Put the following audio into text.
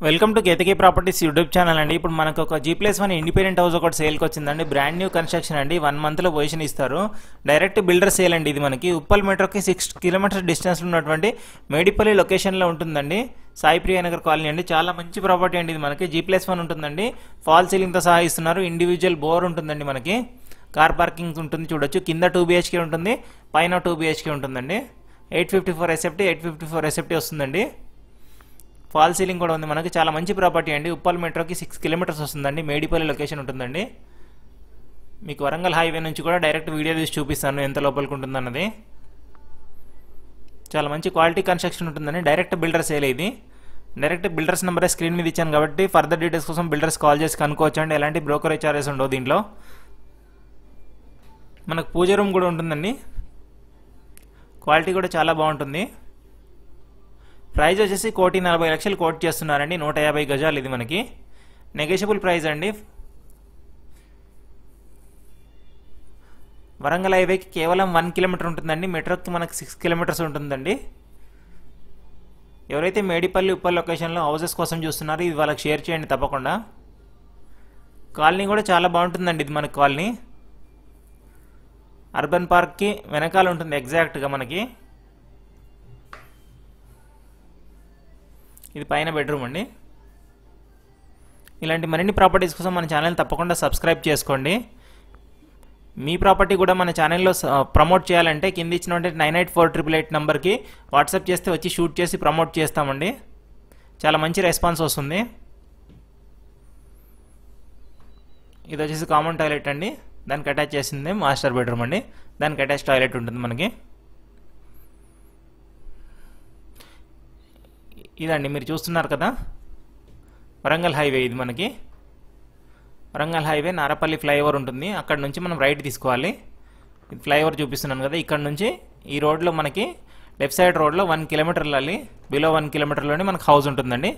Welcome to Ketaki properties YouTube channel అండి. ఇప్పుడు మనకు ఒక G+1 ఇండిపెండెంట్ హౌస్ ఒకటి సేల్కి వచ్చిందండి. బ్రాండ్ న్యూ కన్స్ట్రక్షన్ అండి. 1 మంత్లో పొజిషన్ ఇస్తారు. డైరెక్ట్ బిల్డర్ సేల్ అండి. ఇది మనకి ఉప్పల్ మెట్రోకి 6 కిలోమీటర్స్ డిస్టెన్స్ ఉన్నటువంటి మేడిపల్లి లొకేషన్లో ఉంటుందండి. సాయి ప్రియ నగర్ కాలనీ అండి. చాలా మంచి ప్రాపర్టీ అండి. ఇది మనకి G+1 ఉంటుందండి. ఫాల్ సీలింగ్తో సహా ఇస్తున్నారు. ఇండివిజువల్ బోర్ ఉంటుందండి. మనకి కార్ పార్కింగ్ ఉంటుంది చూడొచ్చు. కింద 2 BHK ఉంటుంది, పైన 2 BHK ఉంటుందండి. 854 SFT 854 SFT వస్తుందండి. ఫాల్ సీలింగ్ కూడా ఉంది. మనకి చాలా మంచి ప్రాపర్టీ అండి. ఉప్పల్ మెట్రోకి 6 కిలోమీటర్స్ వస్తుందండి. మేడిపల్లి లొకేషన్ ఉంటుందండి. మీకు వరంగల్ హైవే నుంచి కూడా డైరెక్ట్ వీడియో తీసి చూపిస్తాను ఎంత లోపలికి ఉంటుందన్నది. చాలా మంచి క్వాలిటీ కన్స్ట్రక్షన్ ఉంటుందండి. డైరెక్ట్ బిల్డర్ సేల్ ఇది. డైరెక్ట్ బిల్డర్స్ నెంబర్ స్క్రీన్ మీద ఇచ్చాను కాబట్టి ఫర్దర్ డీటెయిల్స్ కోసం బిల్డర్స్ కాల్ చేసి కనుక్కోవచ్చు అండి. ఎలాంటి బ్రోకరేజ్ చార్జెస్ ఉండవు దీంట్లో. మనకు పూజ రూమ్ కూడా ఉంటుందండి. క్వాలిటీ కూడా చాలా బాగుంటుంది. ప్రైస్ వచ్చేసి 1,40,00,000 కోట్ చేస్తున్నారండి. 150 గజాలు ఇది మనకి నెగోషియబుల్ ప్రైస్ అండి. వరంగల్ హైవేకి కేవలం 1 కిలోమీటర్ ఉంటుందండి. మెట్రోకి మనకి 6 కిలోమీటర్స్ ఉంటుందండి. ఎవరైతే మేడిపల్లి ఉప్పల్ లొకేషన్లో హౌసెస్ కోసం చూస్తున్నారో ఇది వాళ్ళకి షేర్ చేయండి తప్పకుండా. కాలనీ కూడా చాలా బాగుంటుందండి. ఇది మనకి కాలనీ అర్బన్ పార్క్కి వెనకాల ఉంటుంది ఎగ్జాక్ట్గా మనకి. ఇది పైన బెడ్రూమ్ అండి. ఇలాంటి మరిన్ని ప్రాపర్టీస్ కోసం మన ఛానల్ తప్పకుండా సబ్స్క్రైబ్ చేసుకోండి. మీ ప్రాపర్టీ కూడా మన ఛానల్లో ప్రమోట్ చేయాలంటే కింద ఇచ్చినటువంటి 984888 నెంబర్కి వాట్సాప్ చేస్తే వచ్చి షూట్ చేసి ప్రమోట్ చేస్తామండి. చాలా మంచి రెస్పాన్స్ వస్తుంది. ఇది వచ్చేసి కామన్ టాయిలెట్ అండి. దానికి అటాచ్ చేసింది మాస్టర్ బెడ్రూమ్ అండి. దానికి అటాచ్ టాయిలెట్ ఉంటుంది మనకి. ఇదండి మీరు చూస్తున్నారు కదా వరంగల్ హైవే. ఇది మనకి వరంగల్ హైవే నారపల్లి ఫ్లైఓవర్ ఉంటుంది. అక్కడ నుంచి మనం రైట్ తీసుకోవాలి. ఇది ఫ్లైఓవర్ చూపిస్తున్నాను కదా. ఇక్కడ నుంచి ఈ రోడ్లో మనకి లెఫ్ట్ సైడ్ రోడ్లో 1 కిలోమీటర్ వెళ్ళాలి. బిలో 1 కిలోమీటర్లోనే మనకు హౌస్ ఉంటుందండి.